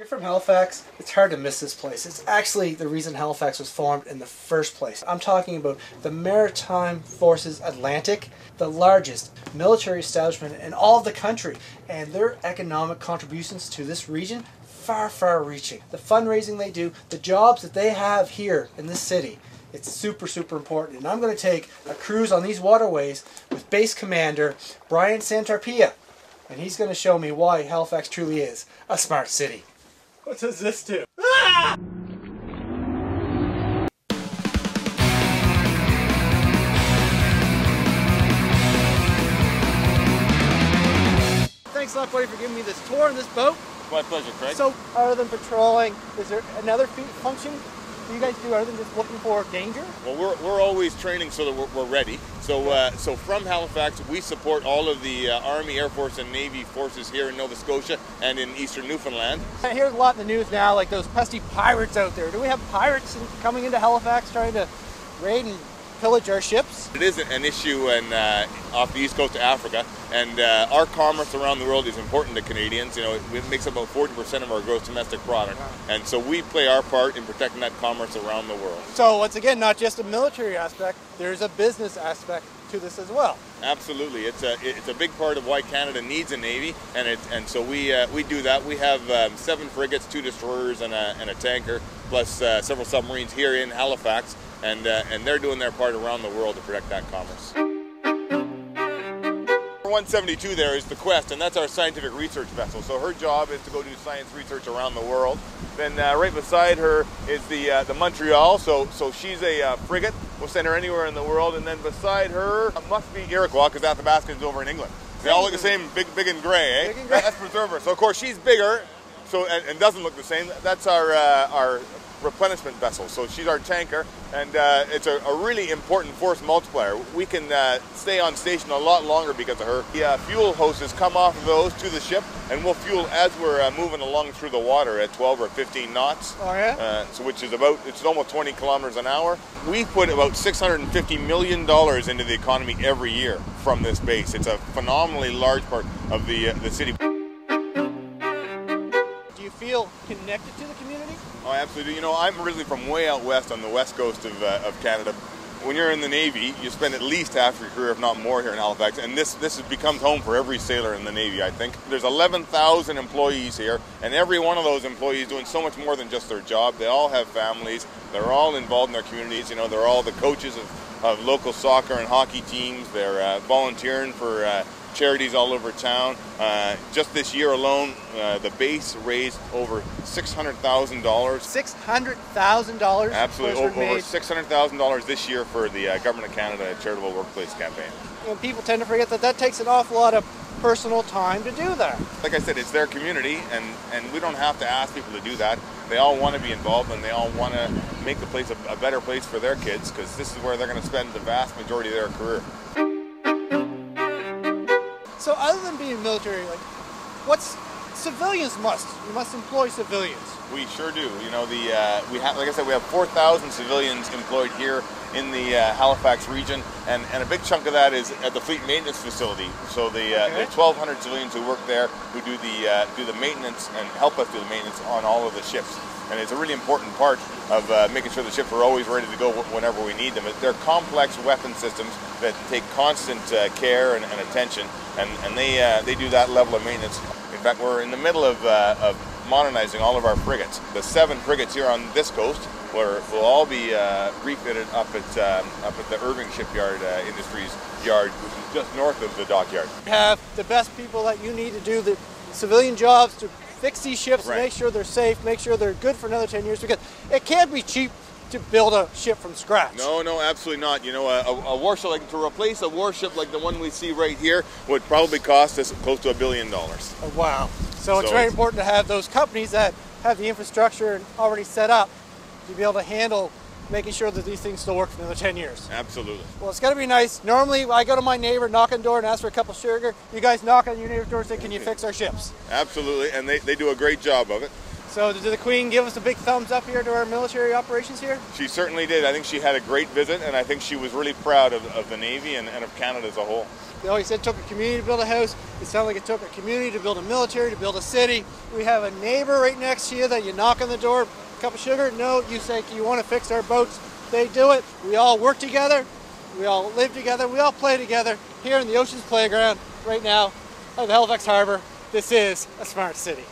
you're from Halifax, it's hard to miss this place. It's actually the reason Halifax was formed in the first place. I'm talking about the Maritime Forces Atlantic, the largest military establishment in all of the country, and their economic contributions to this region, far reaching. The fundraising they do, the jobs that they have here in this city, it's super important. And I'm going to take a cruise on these waterways with Base Commander Brian Santarpia, and he's going to show me why Halifax truly is a smart city. What does this do? Ah! Thanks a lot, buddy, for giving me this tour on this boat. My pleasure, Craig. So, other than patrolling, is there another function do you guys do other than just looking for danger? Well, we're always training so that we're ready. So, so from Halifax, we support all of the Army, Air Force, and Navy forces here in Nova Scotia and in eastern Newfoundland. I hear a lot in the news now, like those pesky pirates out there. Do we have pirates coming into Halifax trying to raid and pillage our ships? It is an issue off the east coast of Africa, and our commerce around the world is important to Canadians. You know, it makes about 40% of our gross domestic product, and so we play our part in protecting that commerce around the world. So once again, not just a military aspect, there's a business aspect to this as well. Absolutely, it's a big part of why Canada needs a navy, and so we do that. We have 7 frigates, 2 destroyers, and a tanker, plus several submarines here in Halifax. And they're doing their part around the world to protect that commerce. 172 there is the Quest, and that's our scientific research vessel. So her job is to go do science research around the world. Then right beside her is the Montreal, so she's a frigate. We'll send her anywhere in the world. And then beside her must be Iroquois, because Athabascan's over in England. They all look the same, big and gray, eh? Big and gray. That's Preserver. So of course she's bigger, so and doesn't look the same. That's our replenishment vessel. So she's our tanker, and it's a really important force multiplier. We can stay on station a lot longer because of her. The fuel hoses come off of those to the ship, and we'll fuel as we're moving along through the water at 12 or 15 knots. Oh yeah? So which is it's almost 20 kilometers an hour. We put about $650 million into the economy every year from this base. It's a phenomenally large part of the city. Do you feel connected to the community? Oh, absolutely. You know, I'm originally from way out west on the west coast of Canada. When you're in the Navy, you spend at least half your career, if not more, here in Halifax, and this has become home for every sailor in the Navy, I think. There's 11,000 employees here, and every one of those employees doing so much more than just their job. They all have families. They're all involved in their communities. You know, they're all the coaches of local soccer and hockey teams. They're volunteering for charities all over town. Just this year alone, the base raised over $600,000. $600,000? Absolutely, over $600,000 this year for the Government of Canada Charitable Workplace Campaign. And people tend to forget that takes an awful lot of personal time to do that. Like I said, it's their community, and we don't have to ask people to do that. They all want to be involved, and they all want to make the place a better place for their kids, because this is where they're going to spend the vast majority of their career. So other than being military, like, civilians you must employ civilians. We sure do. You know, like I said, we have 4,000 civilians employed here in the Halifax region, and a big chunk of that is at the fleet maintenance facility. So the 1,200 civilians who work there, who do the maintenance and help us do the maintenance on all of the ships. And it's a really important part of making sure the ships are always ready to go whenever we need them. They're complex weapon systems that take constant care and attention, and they do that level of maintenance. In fact, we're in the middle of modernizing all of our frigates. The 7 frigates here on this coast will all be refitted up at the Irving Shipyard Industries Yard, which is just north of the dockyard. You have the best people that you need to do the civilian jobs to fix these ships, right. Make sure they're safe, make sure they're good for another 10 years, because it can't be cheap to build a ship from scratch. No, absolutely not. You know, a warship, like to replace a warship like the one we see right here, would probably cost us close to $1 billion. Oh, wow. So it's very important to have those companies that have the infrastructure already set up to be able to handle making sure that these things still work for another 10 years. Absolutely. Well, it's got to be nice. Normally, I go to my neighbor, knock on the door, and ask for a cup of sugar. You guys knock on your neighbor's door and say, can you fix our ships? Absolutely, and they do a great job of it. So did the Queen give us a big thumbs up here to our military operations here? She certainly did. I think she had a great visit, and I think she was really proud of the Navy and of Canada as a whole. You said it took a community to build a house. It sounds like it took a community to build a military, to build a city. We have a neighbor right next to you that you knock on the door, cup of sugar. No, you say, you want to fix our boats? They do it. We all work together. We all live together. We all play together here in the Oceans Playground right now at the Halifax Harbour. This is a smart city.